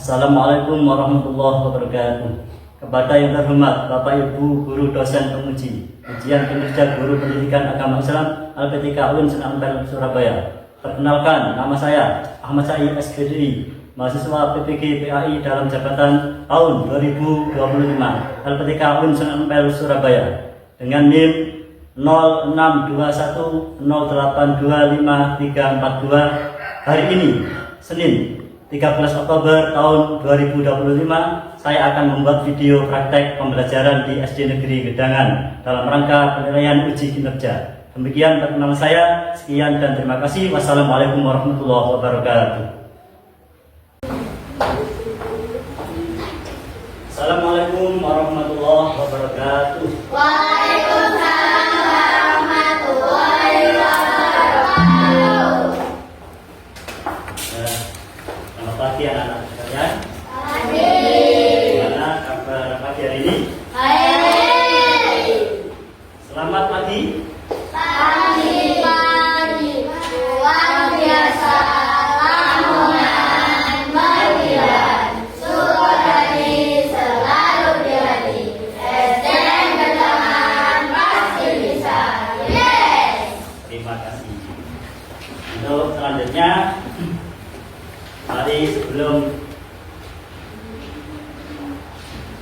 Assalamualaikum warahmatullahi wabarakatuh. Kepada yang terhormat Bapak Ibu Guru Dosen Penguji Ujian Kinerja Guru Pendidikan Agama Islam LPTK UIN Sunan Ampel Surabaya. Perkenalkan, nama saya Ahmad Said SPDI, mahasiswa PPG PAI dalam jabatan tahun 2025 LPTK UIN Sunan Ampel Surabaya dengan NIM 0621082542. Hari ini Senin 13 Oktober tahun 2025, saya akan membuat video praktek pembelajaran di SD Negeri Gedangan dalam rangka penilaian uji kinerja. Demikian perkenalan saya, sekian dan terima kasih. Wassalamualaikum warahmatullahi wabarakatuh. Assalamualaikum warahmatullahi wabarakatuh. Waalaikumsalam warahmatullahi wabarakatuh. Selamat pagi anak-anak sekalian. Pagi. Gimana kabar pagi hari ini? Baik. Selamat pagi. Pagi. Luar biasa. Lamunan berbilan. Sukadi selalu dirati. SD Gedangan pasti bisa. Yes. Terima kasih. Untuk selanjutnya,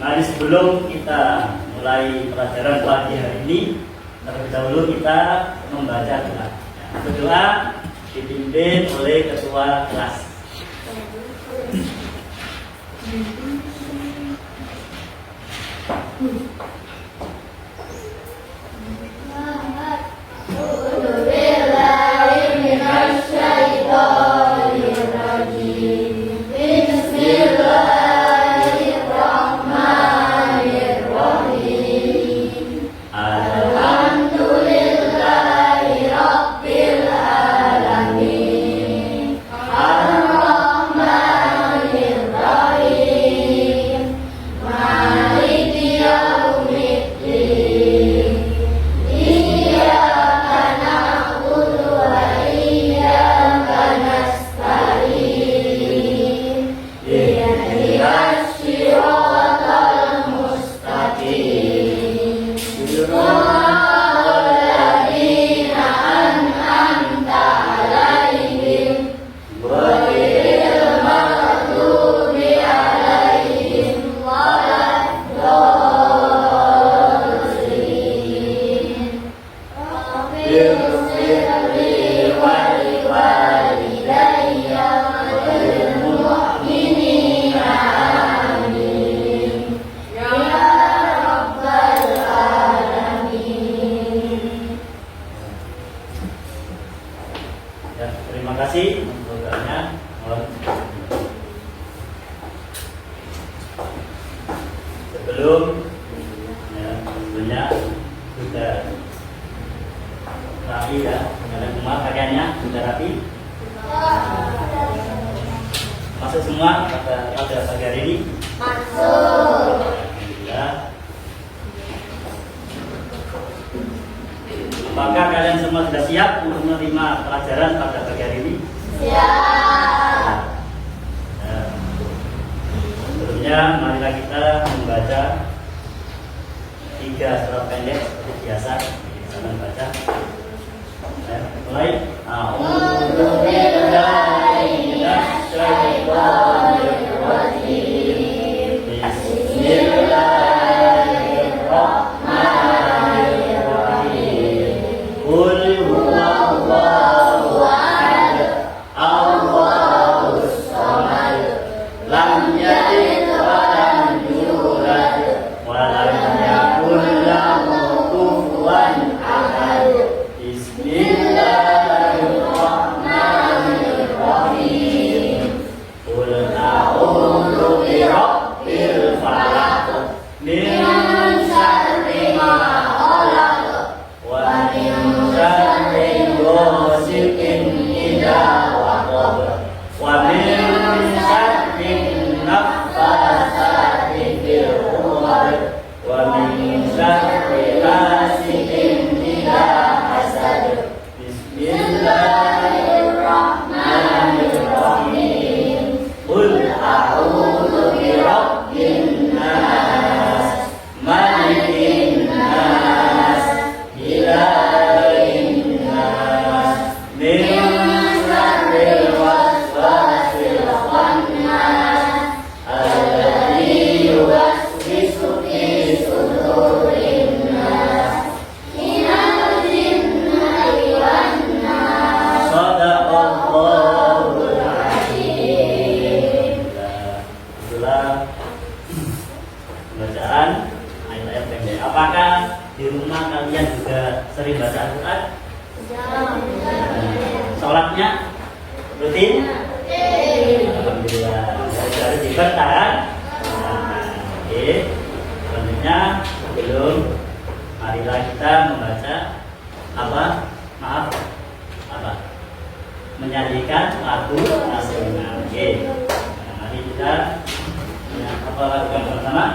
mari sebelum kita mulai pelajaran pagi hari ini, terlebih dahulu kita membaca doa. Doa dipimpin oleh ketua kelas. Terima kasih untuk doanya. Sebelumnya sudah rapi ya, kalian semua pakaiannya sudah rapi. Masuk semua pada pagi hari ini. Masuk. Alhamdulillah. Apakah kalian semua sudah siap untuk menerima pelajaran pada pagi hari ini? Siap. Sebelumnya, marilah kita membaca 3 surat pendek seperti biasa. Kita membaca. Mulai. A'udzu billahi minasyaitonir rajim. Bismillahirrahmanirrahim. Qul huwallahu ahad. Allahu bertahan. Oke, selanjutnya sebelum marilah kita membaca apa? Maaf, apa? Menyanyikan lagu nasional. Oke, nah, mari kita apa lakukan bersama?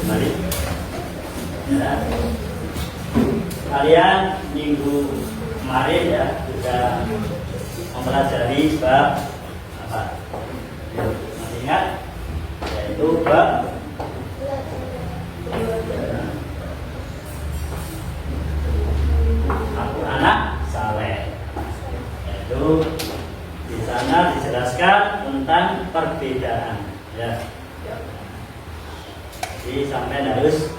Kembali. Ya. Kalian minggu kemarin ya sudah mempelajari bab apa? Masih ingat? Yaitu bab aku anak saleh. Yaitu di sana dijelaskan tentang perbedaan. Ya. Jadi sampai harus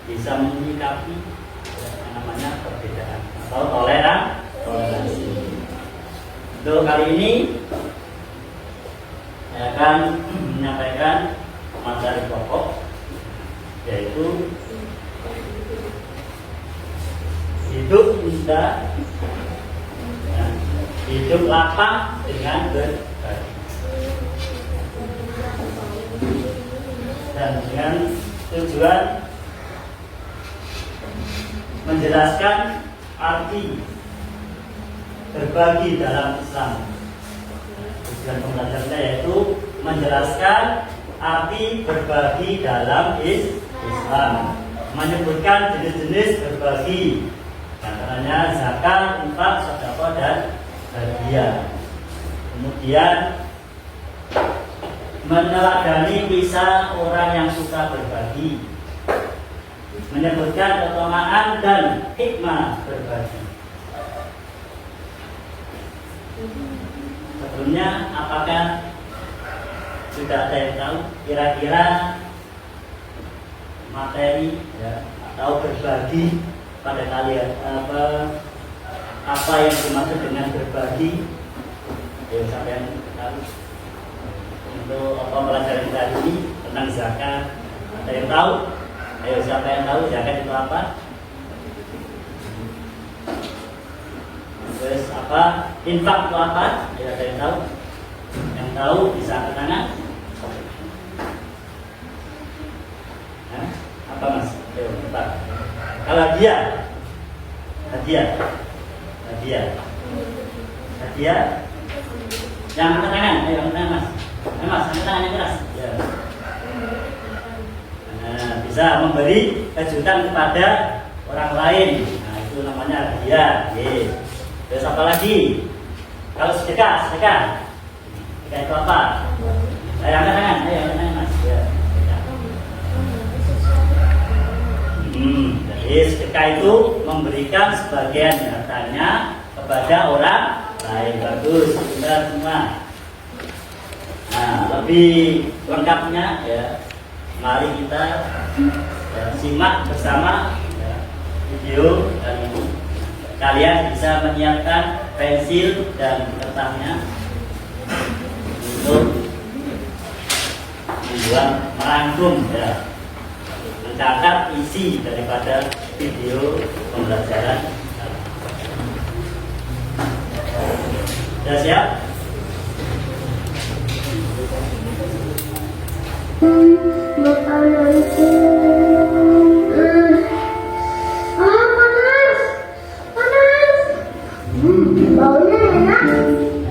bisa menyikapi yang namanya perbedaan atau toleransi. Untuk kali ini saya akan menyampaikan materi pokok, yaitu hidup indah, hidup lapang dengan berbagi. Dan dengan tujuan menjelaskan arti berbagi dalam Islam. Tujuan pembelajarannya yaitu menjelaskan arti berbagi dalam Islam, menyebutkan jenis-jenis berbagi, antaranya zakat, infak, sedekah, dan hadiah. Kemudian meneladani kisah orang yang suka berbagi, menyebutkan keutamaan dan hikmah berbagi. Sebelumnya, apakah sudah ada yang tahu kira-kira materi ya, atau berbagi pada kalian apa yang dimaksud dengan berbagi? Ya, sampai yang tahu. Untuk apa pelajaran kita hari ini tentang zakat, ada yang tahu? Ayo, siapa yang tahu zakat itu apa? Terus apa? Infak itu apa? Ayo, ada yang tahu? Yang tahu bisa angkat tangan. Hah? Apa mas? Ayo, infak. Kalau hadiah, yang angkat tangan. Ayo, angkat tangan mas. Mas, angkat tangan yang keras. Ya. Nah, bisa memberi kejutan kepada orang lain. Nah, itu namanya hadiah. Terus apa lagi? Kalau sedekah itu apa? Ayo angkat tangan, mas. Ya. Jadi sedekah itu memberikan sebagian hartanya kepada orang lain. Bagus, benar semua. Nah, lebih lengkapnya ya, mari kita simak bersama video kali ini. Kalian bisa menyiapkan pensil dan kertasnya untuk membuat merangkum ya, mencatat isi daripada video pembelajaran. Sudah siap? Baunya enak.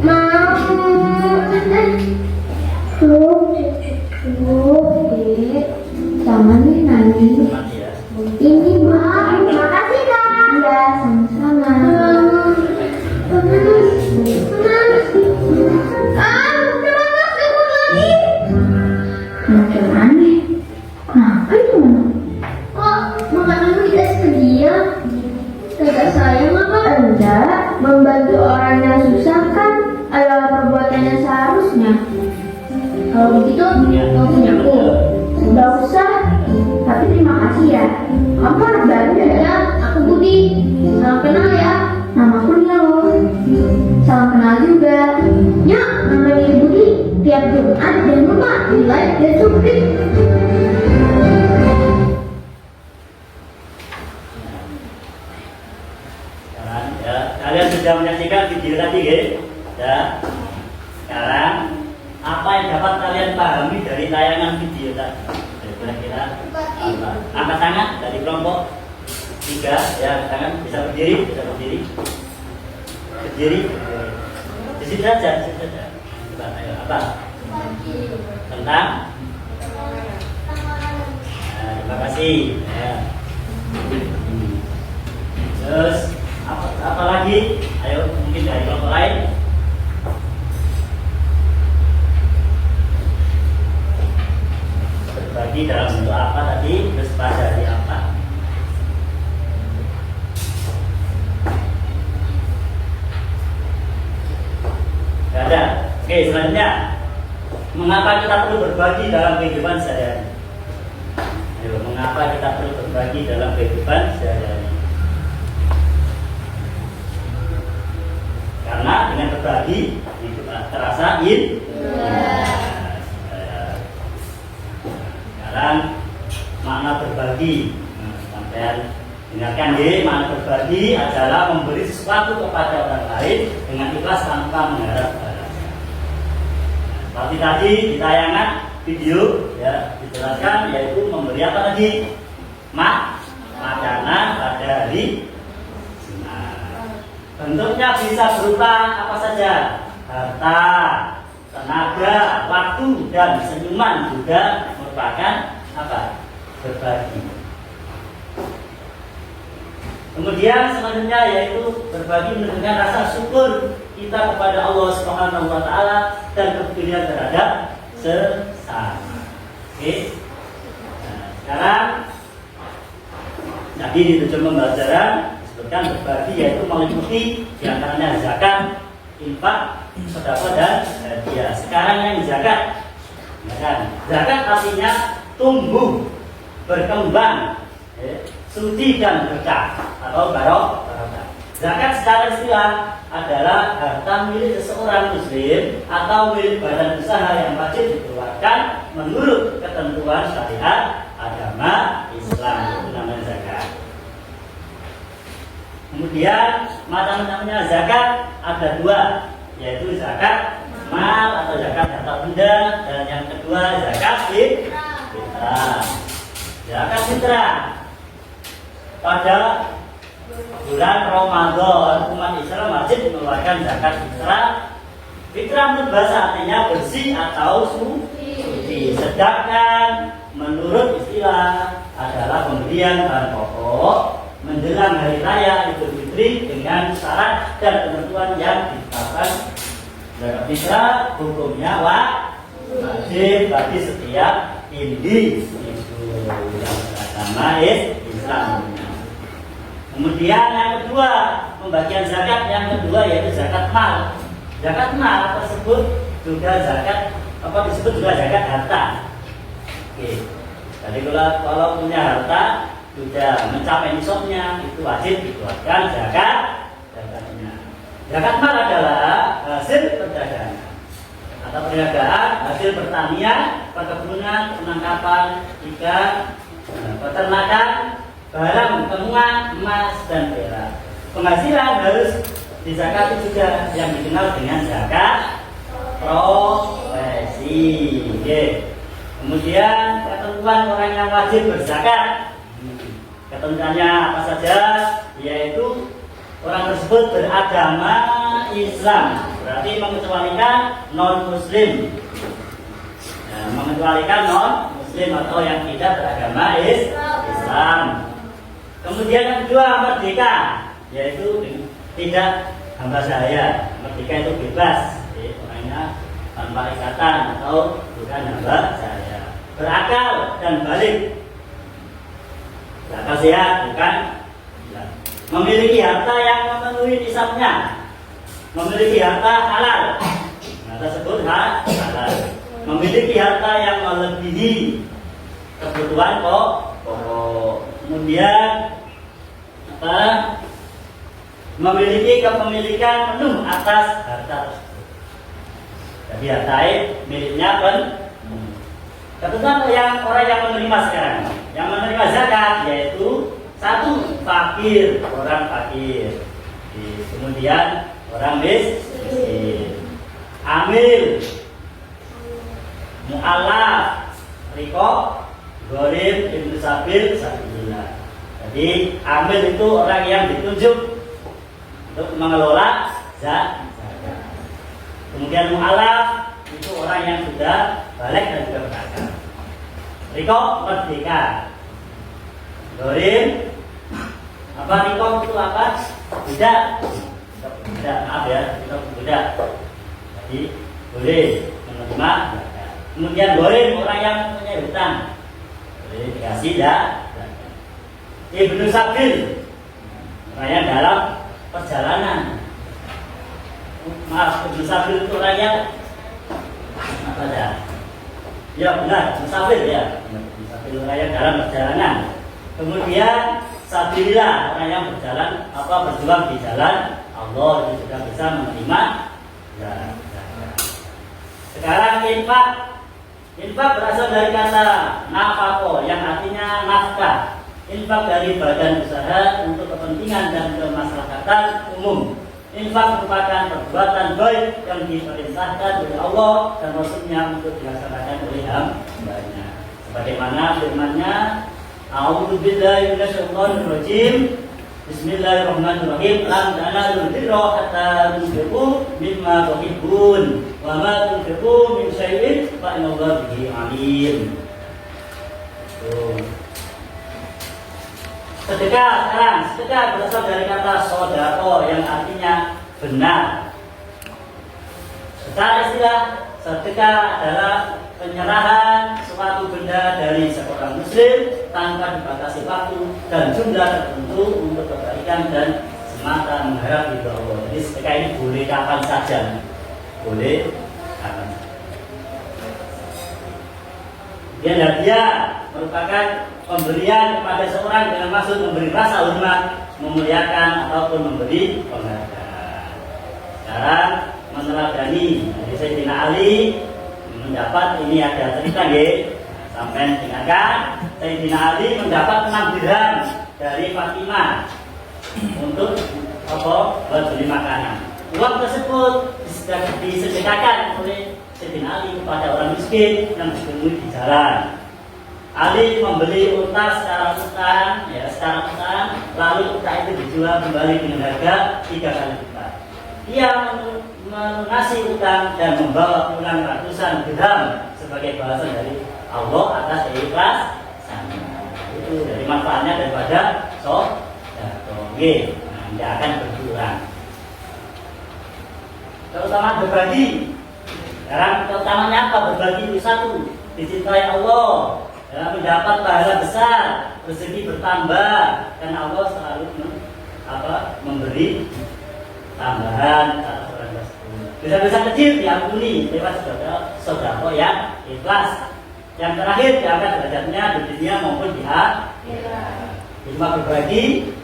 Mau Macam aneh. Kenapa itu? Kok makananmu tidak sedia? Tidak sayang apa? Enggak, membantu orang yang susah kan adalah perbuatan yang seharusnya. Kalau begitu, kau punya aku. Tidak usah, tapi terima kasih ya. Kamu anak baru ya? Ya, aku Budi. Salam kenal ya. Namaku Nia loh. Salam kenal juga. Ya, namanya Budi. Tiap Jumat jangan lupa di like dan subscribe. Sekarang, ya, kalian sudah menyaksikan video tadi, ya. Sekarang, apa yang dapat kalian pahami dari tayangan video tadi? Kira-kira apa? Angkat tangan dari kelompok 3, ya, angkat tangan, bisa berdiri, berdiri. Di sini saja, Coba, ayo, apa? Tentang? Nah, terima kasih. Ya. Terus apa lagi? Ayo, mungkin dari kelompok lain. Berbagi dalam bentuk apa tadi? Terus pelajari apa? Gak ada. Oke, selanjutnya, mengapa kita perlu berbagi dalam kehidupan sehari-hari? Ayo, mengapa kita perlu berbagi dalam kehidupan sehari-hari? Karena dengan berbagi hidup terasa Sekarang makna berbagi, sampai dengarkan ya, makna berbagi adalah memberi sesuatu kepada orang lain dengan ikhlas tanpa mengharap balasan. Seperti tadi di tayangan video ya dijelaskan, yaitu memberi apa tadi? Makanan pada hari Jumat. Bentuknya bisa berupa apa saja? Harta, tenaga, waktu, dan senyuman juga merupakan apa? Berbagi. Kemudian selanjutnya yaitu berbagi menunjukkan rasa syukur kita kepada Allah Subhanahu wa taala dan kepedulian terhadap sesama. Oke. Nah, sekarang tadi di tujuan pembelajaran disebutkan berbagi yaitu meliputi diantaranya zakat, infak, sedekah dan hadiah. Sekarang yang zakat, ya kan? Zakat artinya tumbuh, berkembang, suci dan berkah atau barokah. Zakat secara istilah adalah harta milik seseorang muslim atau milik badan usaha yang wajib dikeluarkan menurut ketentuan syariat agama Islam, itu namanya zakat. Kemudian macam-macamnya zakat ada dua, yaitu zakat mal atau zakat harta benda, dan yang kedua zakat fitrah. Zakat fitrah pada bulan Ramadan umat Islam wajib mengeluarkan zakat fitrah. Fitrah menurut bahasa artinya bersih atau suci. Sedangkan menurut istilah adalah pemberian bahan pokok menjelang hari raya Idul Fitri dengan syarat dan ketentuan yang ditetapkan. Zakat fitrah hukumnya wajib bagi setiap individu yang beragama Islam. Kemudian yang kedua, pembagian zakat yang kedua yaitu zakat mal. Zakat mal tersebut juga zakat disebut juga zakat harta. Oke. Jadi kalau punya harta sudah mencapai nisabnya itu wajib dikeluarkan zakatnya. Zakat mal adalah hasil perdagangan atau perniagaan, hasil pertanian, perkebunan, penangkapan ikan, peternakan, barang temuan emas dan perak. Penghasilan harus dizakati juga yang dikenal dengan zakat profesi. Kemudian ketentuan orang yang wajib berzakat. Ketentuannya apa saja? Yaitu orang tersebut beragama Islam, berarti mengecualikan non-Muslim. Nah, mengecualikan non-Muslim atau yang tidak beragama Islam. Kemudian yang kedua merdeka, yaitu tidak hamba saya. Merdeka itu bebas, jadi orangnya tanpa ikatan atau bukan hamba saya. Berakal dan balik, berakal sehat bukan. Memiliki harta yang memenuhi nisabnya, memiliki harta halal, nah, tersebut halal. Memiliki harta yang melebihi kebutuhan pokok. Kemudian apa? Memiliki kepemilikan penuh atas harta tersebut. Jadi harta miliknya penuh. Kebetulan orang yang menerima sekarang, yang menerima zakat yaitu satu fakir, orang fakir. Kemudian orang miskin, amil, mu'alaf, riko, gorim, ibnu sabil, sabilillah. Jadi amil itu orang yang ditunjuk untuk mengelola zakat. Kemudian mu'alaf itu orang yang sudah balik dan sudah beragam. Riko merdeka. Gorim apa riko itu apa? Budak. Budak, maaf ya, itu budak. Jadi boleh menerima zakat. Kemudian gorim orang yang punya hutang. Boleh dikasih zakat. Ibnu sabil orang yang dalam perjalanan. Maaf, ibnu sabil itu orang yang apa ya? Ya benar, musafir ya. Musafir orang yang dalam perjalanan. Kemudian sabilillah orang yang berjalan berjuang di jalan Allah itu sudah bisa menerima zakat. Sekarang infak berasal dari kata nafako yang artinya nafkah. Infak dari badan usaha untuk kepentingan dan kemaslahatan umum. Infak merupakan perbuatan baik yang diperintahkan oleh Allah dan Rasulnya untuk dilaksanakan oleh hambanya. Sebagaimana firman-Nya, A'udzubillahi minasyaitonir rajim. Bismillahirrahmanirrahim. Lam tanalul birra hatta tunfiqu mimma tuhibbun wa ma tunfiqu min syai'in fa innallaha bihi alim. Sedekah berasal dari kata sodako yang artinya benar. Secara istilah, sedekah adalah penyerahan suatu benda dari seorang muslim tanpa dibatasi waktu dan jumlah tertentu untuk kebaikan dan semata mengharap ridho Allah. Jadi sedekah ini boleh kapan saja, boleh kapan saja. Dia hadiah merupakan pemberian kepada seorang dengan maksud memberi rasa hormat, memuliakan ataupun memberi penghargaan. Sekarang meneladani dari Sayyidina Ali mendapat, ini ada cerita sampai dengarkan. Sayyidina Ali mendapat 6 dirham dari Fatimah untuk buat beli makanan. Uang tersebut disedekahkan oleh Sayyidina Ali kepada orang miskin yang ditemui di jalan. Ali membeli unta secara utang, lalu unta itu dijual kembali dengan harga 3 kali lipat. Ia melunasi utang dan membawa pulang ratusan dirham sebagai balasan dari Allah atas keikhlasannya. Itu dari manfaatnya daripada sedekah. Tidak akan berkurang. Terutama berbagi. Sekarang keutamanya apa? Berbagi itu satu, dicintai Allah. Mendapat pahala besar, rezeki bertambah, dan Allah selalu memberi tambahan atas orang tersebut. Dosa-dosa kecil diampuni lewat sedekah yang ikhlas. Yang terakhir diangkat derajatnya di dunia maupun di akhirat. Cuma berbagi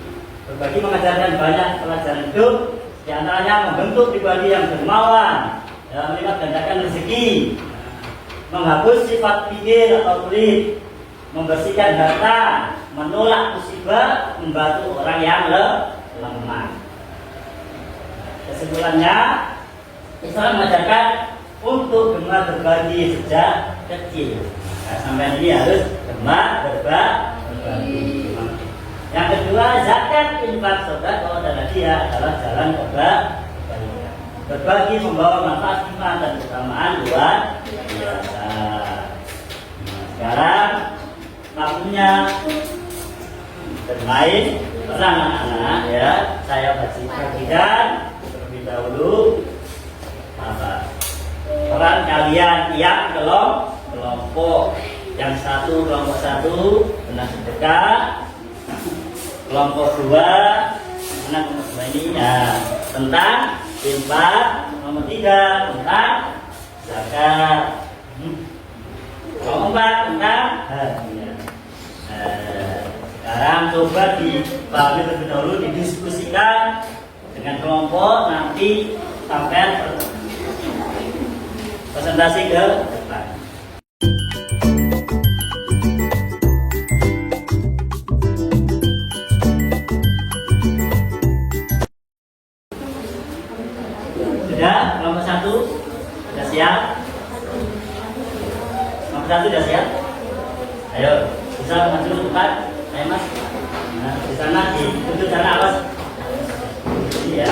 mengajarkan banyak pelajaran hidup, di antaranya membentuk pribadi yang dermawan, melipat gandakan rezeki, menghapus sifat pikir atau kulit, membersihkan harta, menolak musibah, membantu orang yang lemah. Kesimpulannya, Islam mengajarkan untuk gemar berbagi sejak kecil. Sampai ini harus gemar berbagi. Yang kedua, zakat, infak, sedekah dan hadiah adalah jalan kebaikan. Berbagi membawa manfaat iman dan keutamaan luar biasa. Sekarang waktunya bermain, anak-anak ya. Saya bagikan dahulu apa peran kalian tiap kelompok. Yang satu kelompok satu tentang sedekah, kelompok dua tentang ini ya tentang infak, kelompok tiga tentang zakat, kelompok empat tentang hadiah. Sekarang coba dipahami terlebih dahulu, didiskusikan dengan kelompok, nanti sampai presentasi ke depan. Sudah, kelompok satu sudah siap? Kelompok satu sudah siap? Ayo, bisa maju ke depan, ayo mas. Nah, di sana ditutup sana awas. Iya.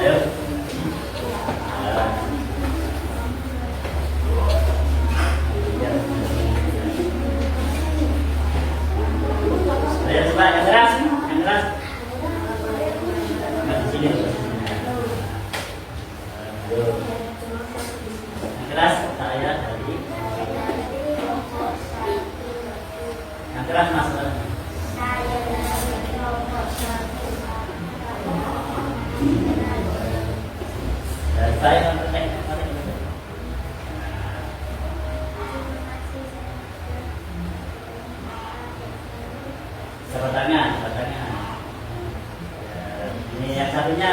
Ayo. Ayo coba yang keras, yang keras. Nah, di sini. Yang keras saya tadi. Yang keras mas. Dan saya mempraktek. Sahabat tangan. Ini yang satunya.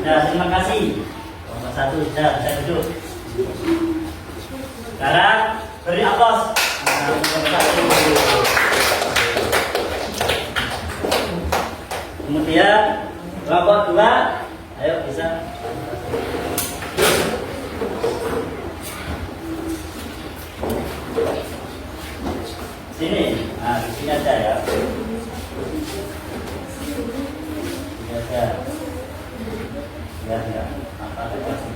Ya, terima kasih. Nomor satu sudah bisa duduk. Sekarang beri aplaus. Kemudian kelompok dua, ayo bisa. Sini, nah di sini aja ya. Sini aja. Ya, apa itu pasti.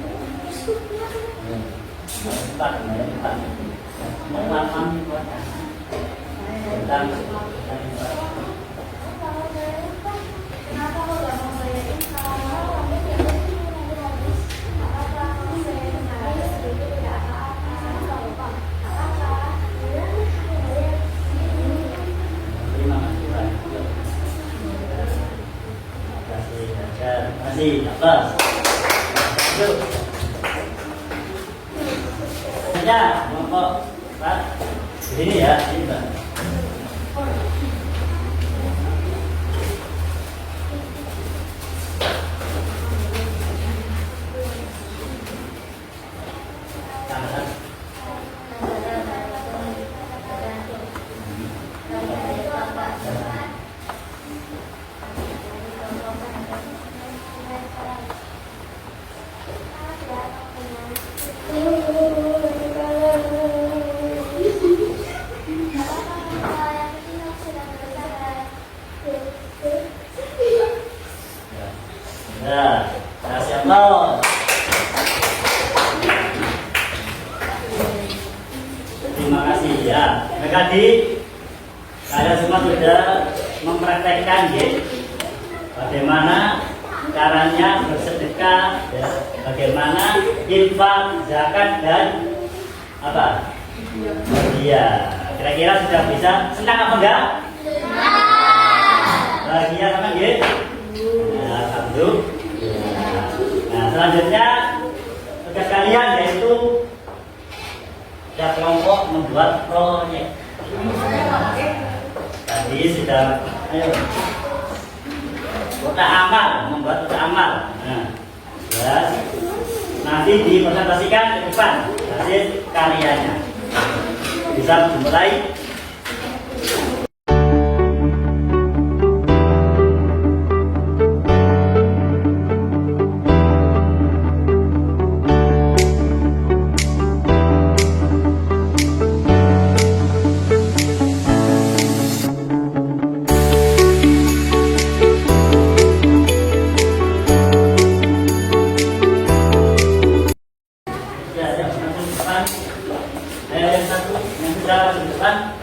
Empat. Mengelapan itu aja. Tentang masih atas. Yuk. Saja, kelompok Pak. Ini ya, ini Pak. Ya, siap loh. Terima kasih ya. Tadi kalian semua sudah mempraktekkan ya, bagaimana caranya bersedekah, ya, bagaimana infak, zakat dan apa? Iya. Kira-kira sudah bisa. Senang apa enggak? Bahagia sama ya? Alhamdulillah. Nah, selanjutnya tugas kalian yaitu setiap kelompok membuat proyek. Tadi sudah, ayo kotak amal, membuat kotak amal. Nah, ya. Nanti dipresentasikan ke depan hasil karyanya. Bisa dimulai. Ya, depan. Ayo yang satu, yang sudah di depan.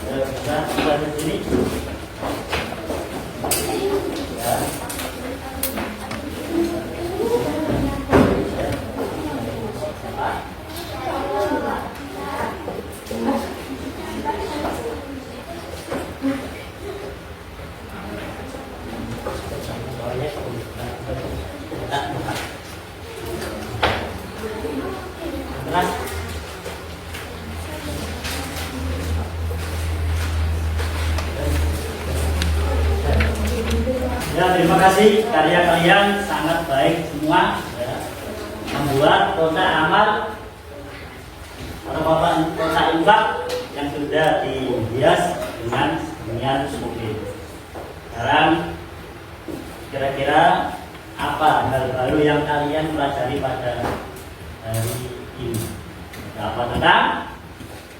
Ayo kita di sini. Ya. Ya, terima kasih, karya kalian sangat baik semua ya. Membuat kotak amal atau kotak infak yang sudah dihias dengan sedemikian mungkin. Sekarang kira-kira apa hal baru yang kalian pelajari pada hari ini? Apa tentang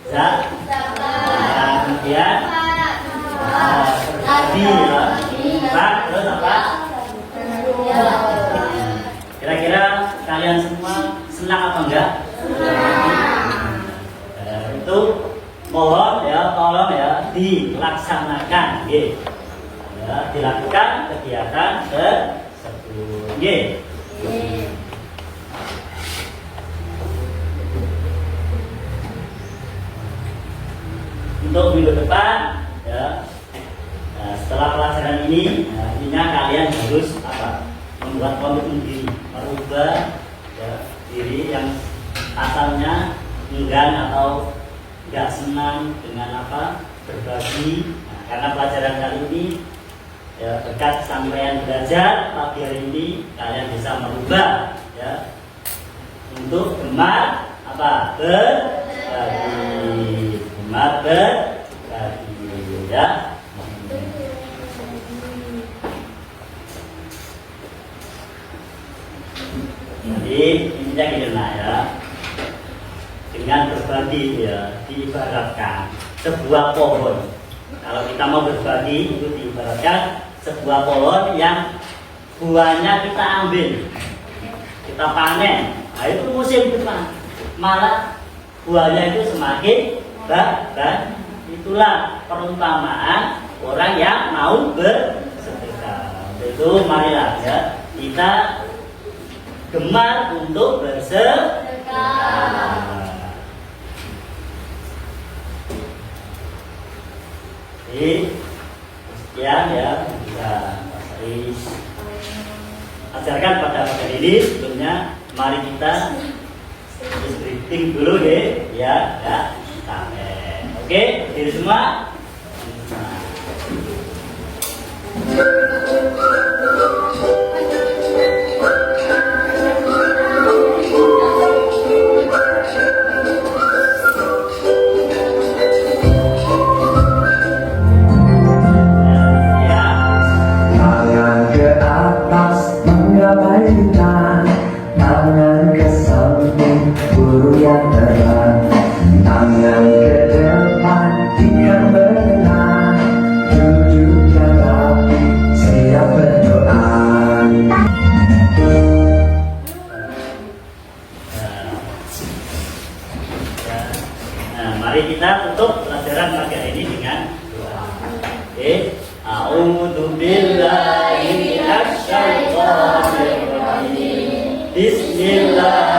zakat? Kemudian berbagi ya. Terus apa? Kira-kira kalian semua senang apa enggak? Itu mohon ya, tolong ya dilaksanakan, ya, dilakukan kegiatan tersebut. Untuk minggu depan, ya. Nah, setelah pelajaran ini, intinya kalian harus apa? Membuat komitmen diri, merubah ya, diri yang asalnya enggan atau tidak senang dengan apa? Berbagi. Nah, karena pelajaran kali ini ya, berkat sampean belajar pagi hari ini, kalian bisa merubah ya untuk gemar apa? Berbagi, gemar berbagi ya. Jadi intinya gini lah ya, dengan berbagi ya diibaratkan sebuah pohon. Kalau kita mau berbagi itu diibaratkan sebuah pohon yang buahnya kita ambil, kita panen. Nah itu musim depan malah buahnya itu semakin banyak. Itulah perumpamaan orang yang mau bersedekah. Itu marilah ya kita gemar untuk bersedekah. Jadi sekian ya bisa Mas Aris ajarkan pada pagi ini. Sebelumnya mari kita briefing dulu ya sampai. Oke, berdiri semua. Mari kita tutup pelajaran pagi hari ini dengan doa. Oke, a'udzu billahi minasyaitonir rajim. Bismillah.